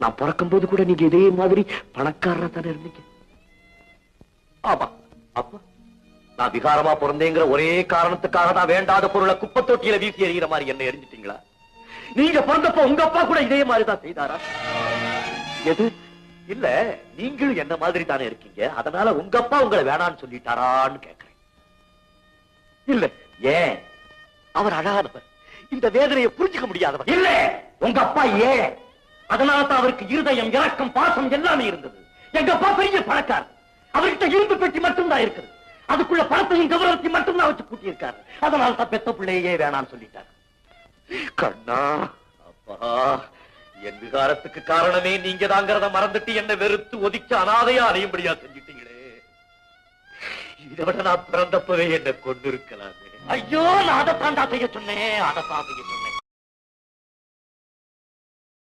நான் பிறக்கும் போது கூட நீங்க இதே மாதிரி பணக்காரரா தானே இருந்தீங்க. ஆமா, அப்ப நான் விகாரமா பிறந்தேங்கிற ஒரே காரணத்துக்காக தான் வேண்டாத பொருளை குப்பை தொட்டியில வீசி எறிகிற மாதிரி என்ன எரிஞ்சிட்டீங்களா? நீங்க பிறந்தப்ப உங்க அப்பா கூட இதே மாதிரிதான் செய்தாரா? எது இல்ல, நீங்களும் என்ன மாதிரி தானே இருக்கீங்க, அதனால உங்க அப்பா உங்களை வேணான்னு சொல்லிட்டாரான்னு கேட்கிறேன். இல்ல, ஏன்? அவர் அழகாதவர், இந்த வேதனையை புரிஞ்சுக்க முடியாதவர். இல்ல, உங்க அப்பா ஏன், அதனாலதான் அவருக்கு இருதயம், இரக்கம், பாசம் எல்லாமே இருந்தது. எங்க அப்பா பெரிய பணக்காரர், அவர்கிட்ட இரும்பு பெட்டி மட்டும்தான் இருக்குது, அதுக்குள்ள பணத்தையும் கௌரவத்தையும் மட்டும்தான் வச்சு கூட்டியிருக்காரு. அதனால தான் பெத்த பிள்ளையே வேணான்னு சொல்லிட்டாரு. கண்ணா, அப்பா, என் விகாரத்துக்கு காரணமே நீங்க தாங்கிறத மறந்துட்டு என்ன வெறுத்து ஒதுக்கி அனாதையா அடையும்படியா செஞ்சிட்டீங்களே. இதை விட நான் பிறந்தப்பவே என்ன கொண்டு இருக்கலாமே. ஐயோ, நான் அதைத்தான் செய்ய சொன்னேன், அதைத்தான் செய்ய சொன்னேன்.